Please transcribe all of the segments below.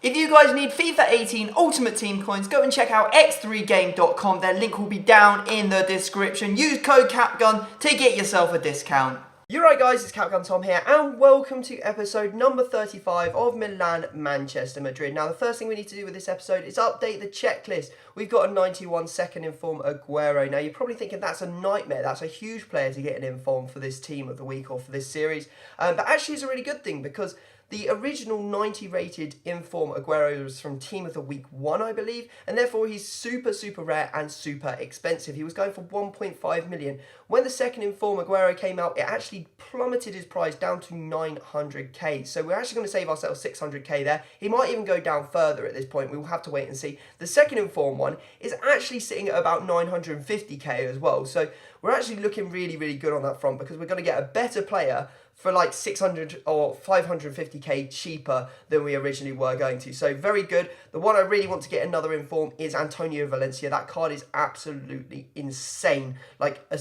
If you guys need FIFA 18 Ultimate Team coins, go and check out x3game.com. Their link will be down in the description. Use code CAPGUN to get yourself a discount. You're right guys, it's CapGun Tom here, and welcome to episode number 35 of Milan, Manchester, Madrid. Now the first thing we need to do with this episode is update the checklist. We've got a 91 second inform Aguero. Now you're probably thinking that's a nightmare, that's a huge player to get an inform for this team of the week or for this series. But actually it's a really good thing because the original 90 rated inform Aguero was from Team of the Week 1, I believe, and therefore he's super rare and super expensive. He was going for 1.5 million. When the second inform Aguero came out, it actually plummeted his price down to 900k. So we're actually going to save ourselves 600k there. He might even go down further at this point. We will have to wait and see. The second inform one is actually sitting at about 950k as well. So we're actually looking really good on that front because we're going to get a better player for like 600 or 550k cheaper than we originally were going to. So very good. The one I really want to get another inform is Antonio Valencia. That card is absolutely insane. Like an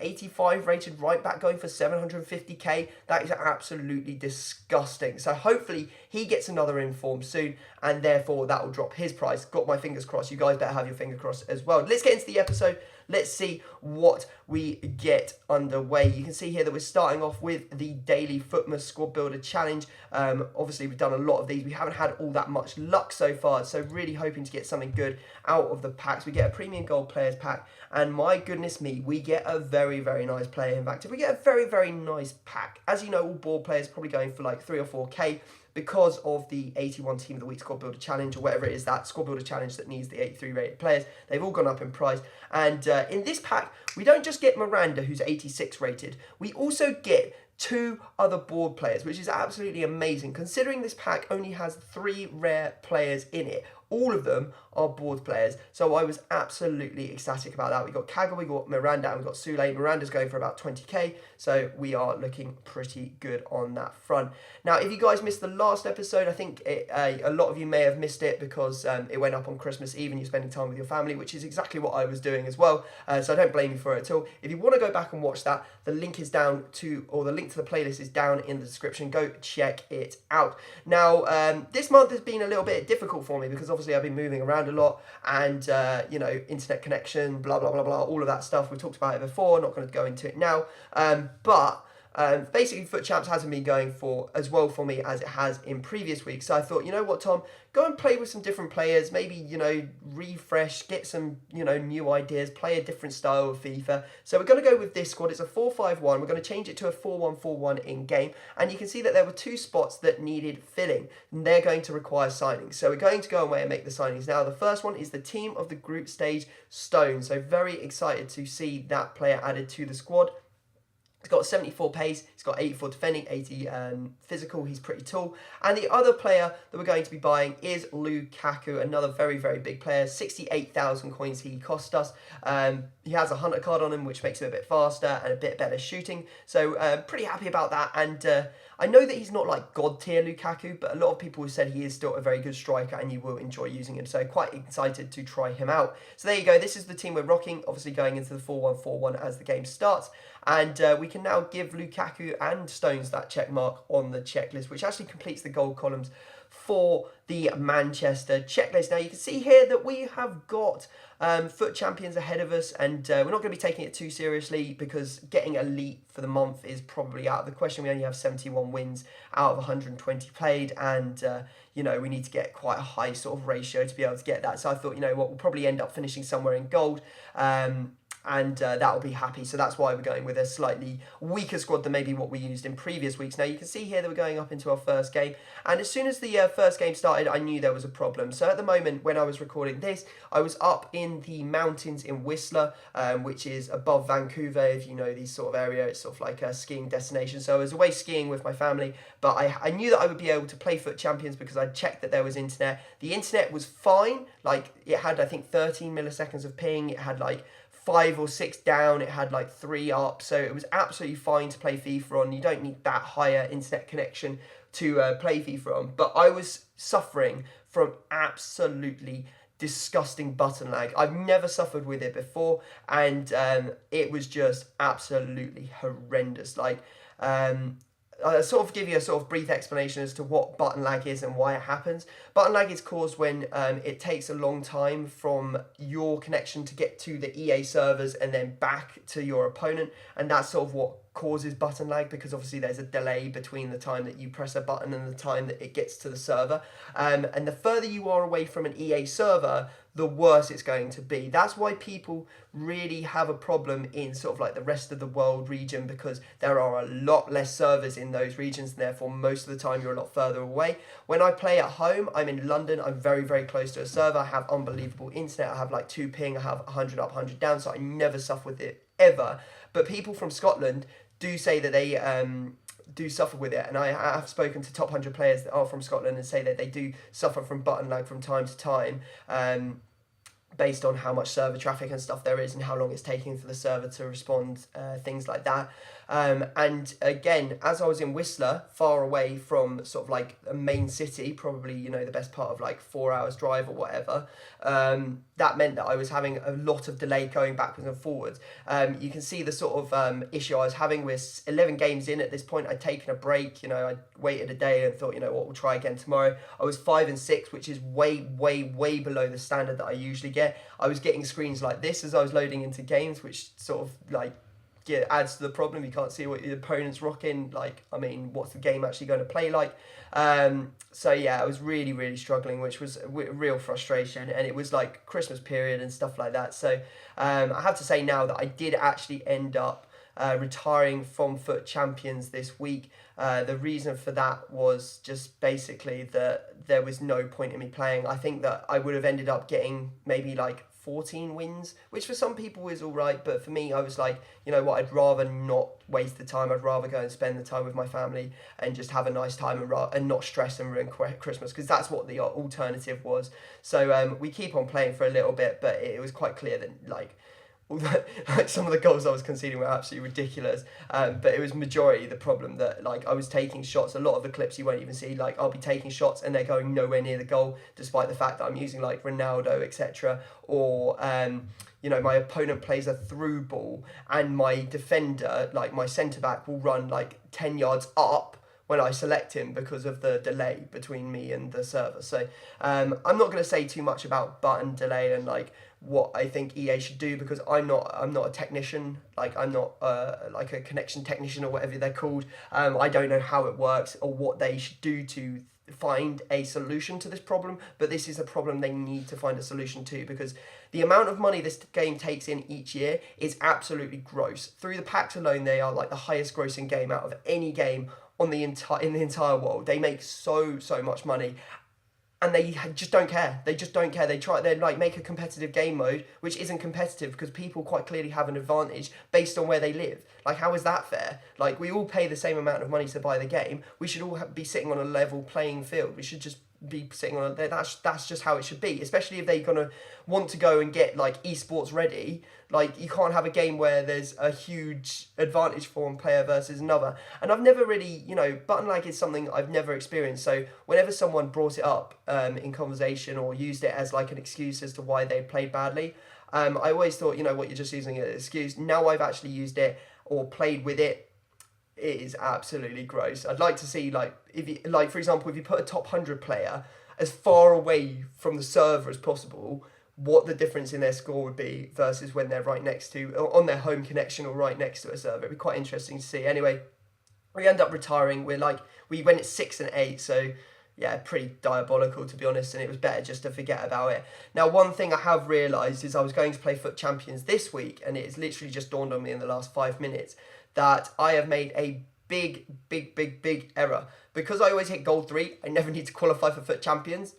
85 rated right back going for 750k. That is absolutely disgusting. So hopefully he gets another inform soon, and therefore that will drop his price. Got my fingers crossed. You guys better have your finger crossed as well. Let's get into the episode. Let's see what we get underway. You can see here that we're starting off with the daily Footmas Squad Builder Challenge. Obviously, we've done a lot of these. We haven't had all that much luck so far, so really hoping to get something good out of the packs. We get a Premium Gold Players Pack, and my goodness me, we get a very nice player. In fact, if we get a very nice pack, as you know, all board players probably going for like 3 or 4k, because of the 81 Team of the Week Squad Builder Challenge, or whatever it is, that Squad Builder Challenge that needs the 83 rated players. They've all gone up in price. And in this pack, we don't just get Miranda, who's 86 rated. We also get 2 other board players, which is absolutely amazing, considering this pack only has 3 rare players in it. All of them are board players, so I was absolutely ecstatic about that. We got Kaggle, we got Miranda, and we got Sule. Miranda's going for about 20k, so we are looking pretty good on that front. Now, if you guys missed the last episode, I think a lot of you may have missed it because it went up on Christmas Eve and you're spending time with your family, which is exactly what I was doing as well, so I don't blame you for it at all. If you want to go back and watch that, the link is down the link to the playlist is down in the description. Go check it out. Now, this month has been a little bit difficult for me because obviously I've been moving around a lot, and you know, internet connection, blah blah, all of that stuff. We've talked about it before, not going to go into it now, but basically Foot Champs hasn't been going for as well for me as it has in previous weeks. So I thought, you know what, Tom, go and play with some different players, maybe, you know, refresh, get some, you know, new ideas, play a different style of FIFA. So we're going to go with this squad. It's a 4-5-1. We're going to change it to a 4-1-4-1 in game, and you can see that there were 2 spots that needed filling, and they're going to require signings. So we're going to go away and make the signings now. The first one is the team of the group stage, Stone. So very excited to see that player added to the squad. He's got 74 pace, he's got 84 defending, 80 physical, he's pretty tall. And the other player that we're going to be buying is Lukaku, another very big player. 68,000 coins he cost us. He has a hunter card on him, which makes him a bit faster and a bit better shooting. So pretty happy about that. And I know that he's not like god tier Lukaku, but a lot of people have said he is still a very good striker and you will enjoy using him. So quite excited to try him out. So there you go. This is the team we're rocking, obviously going into the 4-1-4-1 as the game starts. And we can now give Lukaku and Stones that check mark on the checklist, which actually completes the gold columns for the Manchester checklist. Now you can see here that we have got Foot Champions ahead of us, and we're not going to be taking it too seriously because getting elite for the month is probably out of the question. We only have 71 wins out of 120 played, and you know, we need to get quite a high sort of ratio to be able to get that. So I thought, you know what, we'll probably end up finishing somewhere in gold. And that will be happy. So that's why we're going with a slightly weaker squad than maybe what we used in previous weeks. Now you can see here that we're going up into our first game, and as soon as the first game started, I knew there was a problem. So at the moment when I was recording this, I was up in the mountains in Whistler, which is above Vancouver. If you know these sort of area, it's sort of like a skiing destination. So I was away skiing with my family, but I knew that I would be able to play Foot Champions because I checked that there was internet. The internet was fine. Like, it had, I think, 13 milliseconds of ping. It had like 5 or 6 down, it had like 3 up, so it was absolutely fine to play FIFA on. You don't need that higher internet connection to play FIFA on, but I was suffering from absolutely disgusting button lag. I've never suffered with it before, and it was just absolutely horrendous. Like, I'll sort of give you a sort of brief explanation as to what button lag is and why it happens. Button lag is caused when it takes a long time from your connection to get to the EA servers and then back to your opponent, and that's sort of what causes button lag, because obviously there's a delay between the time that you press a button and the time that it gets to the server. And the further you are away from an EA server, the worse it's going to be. That's why people really have a problem in sort of like the rest of the world region, because there are a lot less servers in those regions, and therefore most of the time you're a lot further away. When I play at home, I'm in London, I'm very, very close to a server, I have unbelievable internet, I have like 2 ping, I have 100 up, 100 down, so I never suffer with it ever. But people from Scotland do say that they do suffer with it, and I have spoken to top 100 players that are from Scotland and say that they do suffer from button lag from time to time, based on how much server traffic and stuff there is and how long it's taking for the server to respond, things like that. And again, as I was in Whistler, far away from sort of like a main city, probably, you know, the best part of like 4 hours drive or whatever, that meant that I was having a lot of delay going backwards and forwards. You can see the sort of issue I was having with 11 games in at this point. I'd taken a break, you know, I waited a day and thought, you know what, we'll try again tomorrow. I was 5 and 6, which is way, way, way below the standard that I usually get. I was getting screens like this as I was loading into games, which sort of like adds to the problem. You can't see what your opponent's rocking. Like, I mean, what's the game actually going to play like? So yeah, I was really, really struggling, which was a real frustration. And it was like Christmas period and stuff like that. So I have to say now that I did actually end up retiring from Foot Champions this week. The reason for that was just basically that there was no point in me playing. I think that I would have ended up getting maybe like 14 wins, which for some people is all right, but for me, I was like, you know what, I'd rather not waste the time. I'd rather go and spend the time with my family and just have a nice time and not stress and ruin Christmas, because that's what the alternative was. So we keep on playing for a little bit, but it was quite clear that like some of the goals I was conceding were absolutely ridiculous, but it was majority the problem that like I was taking shots. A lot of the clips you won't even see, like I'll be taking shots and they're going nowhere near the goal, despite the fact that I'm using like Ronaldo, etc. Or you know, my opponent plays a through ball and my defender, like my centre back, will run like 10 yards up when I select him because of the delay between me and the server. So I'm not going to say too much about button delay and like what I think EA should do, because I'm not a technician. Like I'm not like a connection technician or whatever they're called. I don't know how it works or what they should do to find a solution to this problem, but this is a problem they need to find a solution to, because the amount of money this game takes in each year is absolutely gross. Through the packs alone, they are like the highest grossing game out of any game on the entire world. They make so much money, and they just don't care. They just don't care. They like make a competitive game mode, which isn't competitive because people quite clearly have an advantage based on where they live. Like, how is that fair? Like, we all pay the same amount of money to buy the game. We should all be sitting on a level playing field. We should just be sitting on that's just how it should be, especially if they're gonna want to go and get like esports ready. Like, you can't have a game where there's a huge advantage for one player versus another. And I've never really, you know, button lag is something I've never experienced. So whenever someone brought it up in conversation or used it as like an excuse as to why they played badly, I always thought, you know what, you're just using it as an excuse. Now I've actually used it or played with it, it is absolutely gross. I'd like to see, like, if you, like, for example, if you put a top 100 player as far away from the server as possible, what the difference in their score would be versus when they're right next to, or on their home connection or right next to a server. It'd be quite interesting to see. Anyway, we end up retiring. We went at 6 and 8, so yeah, pretty diabolical, to be honest, and it was better just to forget about it. Now, one thing I have realised is I was going to play Foot Champions this week, and it's literally just dawned on me in the last 5 minutes that I have made a big error. Because I always hit gold 3, I never need to qualify for Foot Champions,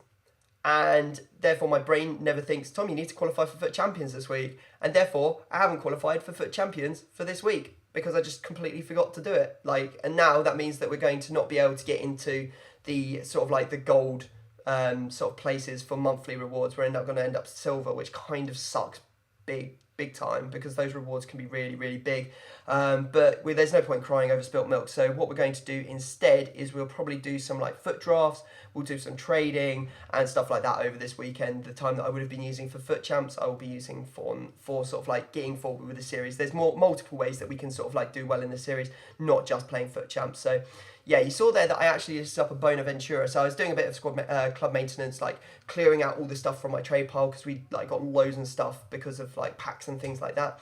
and therefore my brain never thinks, Tom, you need to qualify for Foot Champions this week, and therefore I haven't qualified for Foot Champions for this week because I just completely forgot to do it. Like, and now that means that we're going to not be able to get into the sort of like the gold sort of places for monthly rewards. We're going to end up silver, which kind of sucks big time, because those rewards can be really, really big. But there's no point crying over spilt milk. So what we're going to do instead is we'll probably do some like foot drafts, we'll do some trading and stuff like that over this weekend. The time that I would have been using for foot champs, I will be using for sort of like getting forward with the series. There's multiple ways that we can sort of like do well in the series, not just playing foot champs. So yeah, you saw there that I actually set up a Bonaventura. So I was doing a bit of club maintenance, like clearing out all the stuff from my trade pile, because we like got loads and stuff because of like packs and things like that.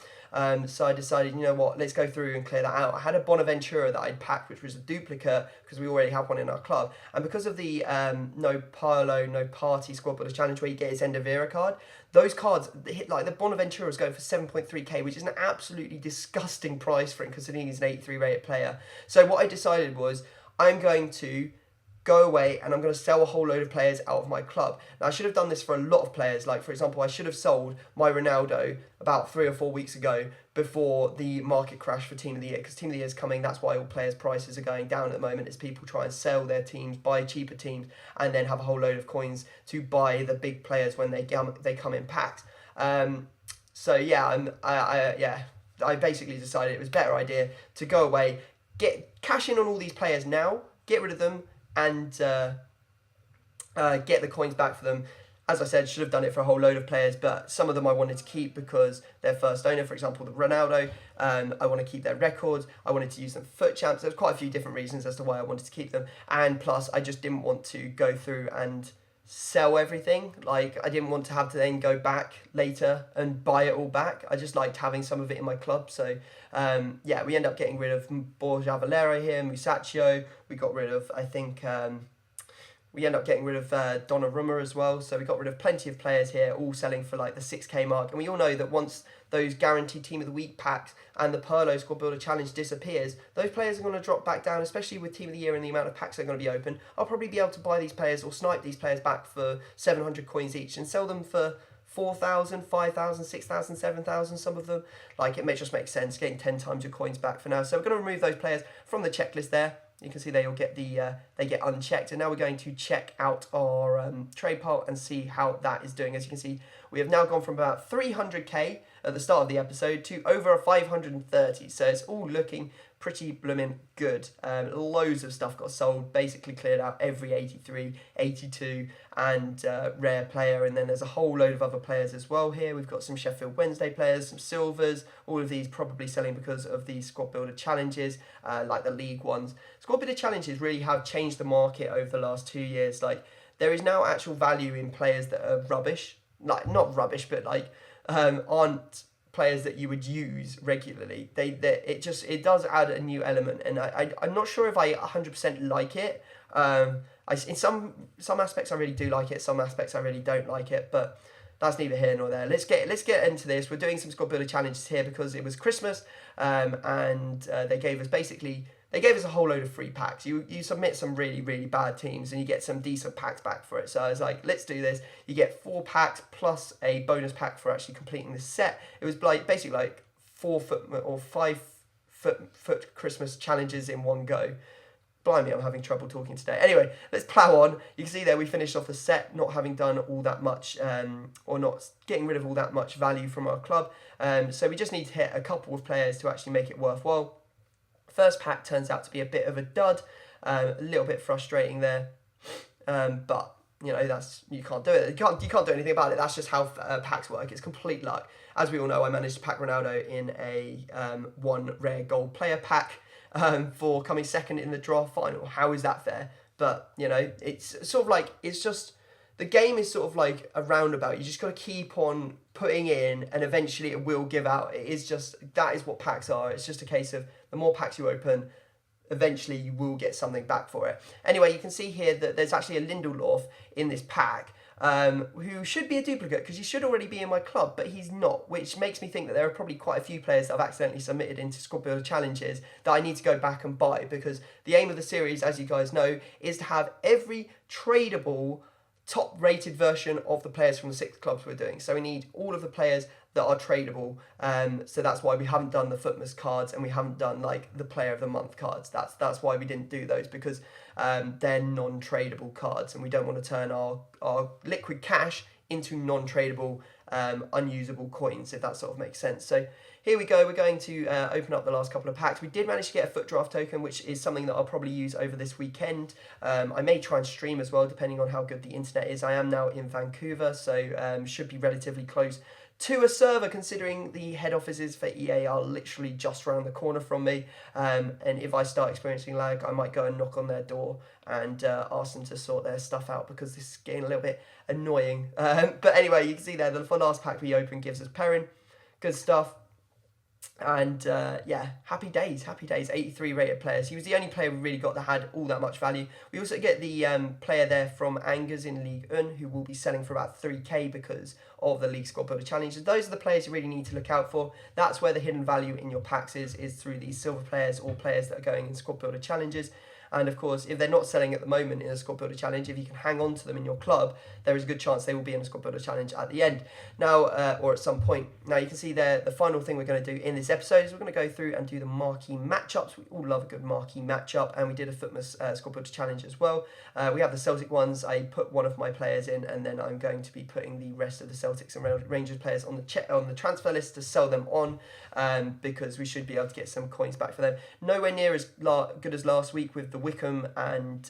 So I decided, you know what, let's go through and clear that out. I had a Bonaventura that I'd packed, which was a duplicate, because we already have one in our club. And because of the no Paolo, no party squad builder challenge where you get his End of Era card, those cards, like the Bonaventura is going for 7.3k, which is an absolutely disgusting price for him, considering he's an 83 rated player. So what I decided was, I'm going to go away and I'm going to sell a whole load of players out of my club. Now, I should have done this for a lot of players. Like, for example, I should have sold my Ronaldo about 3 or 4 weeks ago before the market crash for Team of the Year, because Team of the Year is coming. That's why all players' prices are going down at the moment, as people try and sell their teams, buy cheaper teams, and then have a whole load of coins to buy the big players when they come in packs. So yeah, I basically decided it was a better idea to go away, cash in on all these players now, get rid of them, and get the coins back for them. As I said, should have done it for a whole load of players, but some of them I wanted to keep because they're first owner. For example, the Ronaldo, I want to keep their records. I wanted to use them for foot champs. There's quite a few different reasons as to why I wanted to keep them. And plus, I just didn't want to go through and sell everything. Like, I didn't want to have to then go back later and buy it all back. I just liked having some of it in my club. So yeah, we end up getting rid of Borja Valero here, Musacchio. We got rid of, I think, we end up getting rid of Donnarumma as well. So we got rid of plenty of players here, all selling for like the 6k mark. And we all know that once those guaranteed Team of the Week packs and the Perlo Squad Builder Challenge disappears, those players are going to drop back down, especially with Team of the Year and the amount of packs that are going to be open. I'll probably be able to buy these players or snipe these players back for 700 coins each and sell them for 4,000, 5,000, 6,000, 7,000, some of them. Like, it just makes sense getting 10 times your coins back for now. So we're going to remove those players from the checklist there. You can see they all get they get unchecked, and now we're going to check out our trade pile and see how that is doing. As you can see, we have now gone from about 300k at the start of the episode to over a 530. So it's all looking pretty blooming good. Loads of stuff got sold, basically cleared out every 83, 82 and rare player, and then there's a whole load of other players as well here. We've got some Sheffield Wednesday players, some silvers, all of these probably selling because of the squad builder challenges, like the league ones. Squad builder challenges really have changed the market over the last 2 years. Like, there is now actual value in players that are rubbish, like not rubbish, but like aren't players that you would use regularly. It does add a new element, and I'm not sure if I 100% like it. In some aspects I really do like it, some aspects I really don't like it, but that's neither here nor there. Let's get into this. We're doing some squad builder challenges here because it was Christmas, and they gave us a whole load of free packs. You submit some really, really bad teams and you get some decent packs back for it. So I was like, let's do this. You get 4 packs plus a bonus pack for actually completing this set. It was like basically like 4 foot or 5 foot Christmas challenges in one go. Blimey, I'm having trouble talking today. Anyway, let's plow on. You can see there we finished off the set not having done all that much, or not getting rid of all that much value from our club. So we just need to hit a couple of players to actually make it worthwhile. First pack turns out to be a bit of a dud, a little bit frustrating there, but you know, you can't do it. You can't do anything about it. That's just how packs work. It's complete luck. As we all know, I managed to pack Ronaldo in a 1 rare gold player pack for coming second in the draft final. How is that fair? But you know, it's sort of like, it's just, the game is sort of like a roundabout. You just got to keep on putting in and eventually it will give out. It is just, that is what packs are. It's just a case of the more packs you open, eventually you will get something back for it. Anyway, you can see here that there's actually a Lindelof in this pack, who should be a duplicate because he should already be in my club, but he's not, which makes me think that there are probably quite a few players that I've accidentally submitted into squad builder challenges that I need to go back and buy, because the aim of the series, as you guys know, is to have every tradable top rated version of the players from the 6 clubs we're doing. So we need all of the players that are tradable, so that's why we haven't done the Footmas cards and we haven't done like the player of the month cards. That's why we didn't do those, because they're non-tradable cards and we don't want to turn our liquid cash into non-tradable unusable coins, if that sort of makes sense. So here we go, we're going to open up the last couple of packs. We did manage to get a foot draft token, which is something that I'll probably use over this weekend. I may try and stream as well, depending on how good the internet is. I am now in Vancouver, so should be relatively close to a server, considering the head offices for EA are literally just around the corner from me. And if I start experiencing lag, I might go and knock on their door and ask them to sort their stuff out, because this is getting a little bit annoying. But anyway, you can see there, the last pack we opened gives us Perrin. Good stuff. And yeah, happy days, 83 rated players. He was the only player we really got that had all that much value. We also get the player there from Angers in Ligue 1, who will be selling for about 3k because of the League Squad Builder Challenges. Those are the players you really need to look out for. That's where the hidden value in your packs is through these silver players or players that are going in Squad Builder Challenges. And of course, if they're not selling at the moment in a Squad Builder Challenge, if you can hang on to them in your club, there is a good chance they will be in a Squad Builder Challenge at the end. Now, or at some point. Now, you can see there, the final thing we're going to do in this episode is we're going to go through and do the marquee matchups. We all love a good marquee matchup, and we did a Footmas Squad Builder Challenge as well. We have the Celtic ones. I put one of my players in, and then I'm going to be putting the rest of the Celtics and Rangers players on the transfer list to sell them on, because we should be able to get some coins back for them. Nowhere near as good as last week with the Wickham and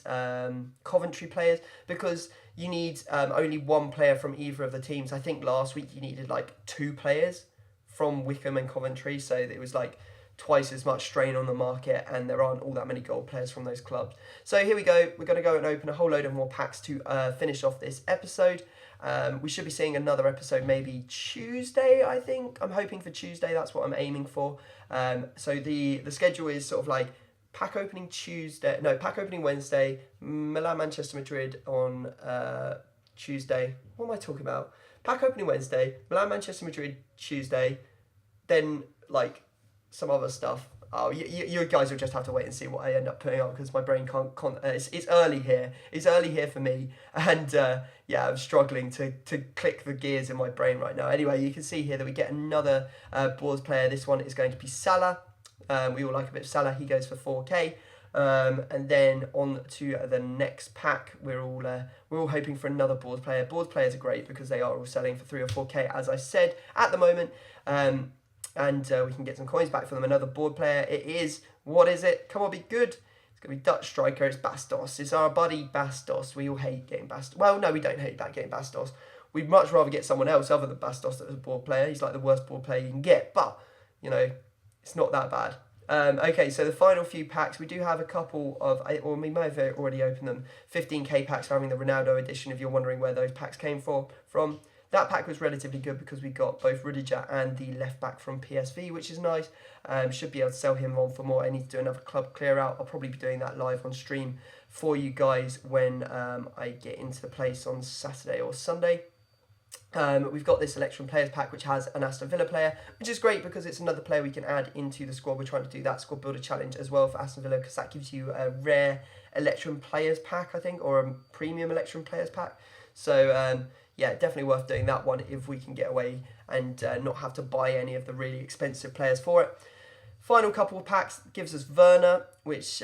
Coventry players, because you need only one player from either of the teams. I think last week you needed like 2 players from Wickham and Coventry, so it was like twice as much strain on the market, and there aren't all that many gold players from those clubs. So here we go, we're going to go and open a whole load of more packs to finish off this episode. We should be seeing another episode maybe Tuesday, I think. I'm hoping for Tuesday, that's what I'm aiming for. So the schedule is sort of like pack opening Wednesday, Milan, Manchester, Madrid on Tuesday. What am I talking about? Pack opening Wednesday, Milan, Manchester, Madrid Tuesday, then like some other stuff. Oh, you guys will just have to wait and see what I end up putting up, because my brain can't it's early here. It's early here for me, and yeah, I'm struggling to click the gears in my brain right now. Anyway, you can see here that we get another boards player. This one is going to be Salah. We all like a bit of Salah. He goes for 4k. And then on to the next pack, we're all hoping for another boards player. Boards players are great because they are all selling for 3 or 4k, as I said, at the moment. And we can get some coins back for them. Another board player. It is, what is it? Come on, be good. It's going to be Dutch striker. It's Bastos. It's our buddy Bastos. We all hate getting Bastos. Well, no, we don't hate that getting Bastos. We'd much rather get someone else other than Bastos that is a board player. He's like the worst board player you can get, but, you know, it's not that bad. Okay, so the final few packs, we do have a couple of, or we may have already opened them, 15k packs for having the Ronaldo edition, if you're wondering where those packs came from. That pack was relatively good because we got both Rudiger and the left back from PSV, which is nice. Should be able to sell him on for more. I need to do another club clear out. I'll probably be doing that live on stream for you guys when I get into the place on Saturday or Sunday. We've got this Electrum Players pack, which has an Aston Villa player, which is great because it's another player we can add into the squad. We're trying to do that squad builder challenge as well for Aston Villa, because that gives you a rare Electrum Players pack, I think, or a premium Electrum Players pack. So yeah, definitely worth doing that one if we can get away and not have to buy any of the really expensive players for it. Final couple of packs gives us Werner, which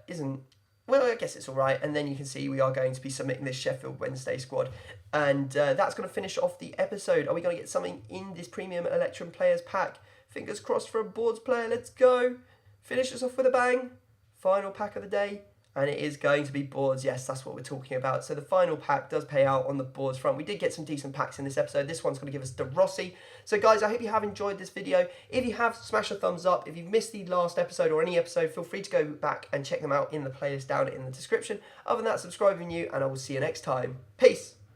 isn't, well, I guess it's all right. And then you can see we are going to be submitting this Sheffield Wednesday squad. And that's going to finish off the episode. Are we going to get something in this premium Electrum Players pack? Fingers crossed for a boards player. Let's go. Finish us off with a bang. Final pack of the day. And it is going to be boards. Yes, that's what we're talking about. So the final pack does pay out on the boards front. We did get some decent packs in this episode. This one's going to give us De Rossi. So guys, I hope you have enjoyed this video. If you have, smash a thumbs up. If you've missed the last episode or any episode, feel free to go back and check them out in the playlist down in the description. Other than that, subscribe if you're new, and I will see you next time. Peace.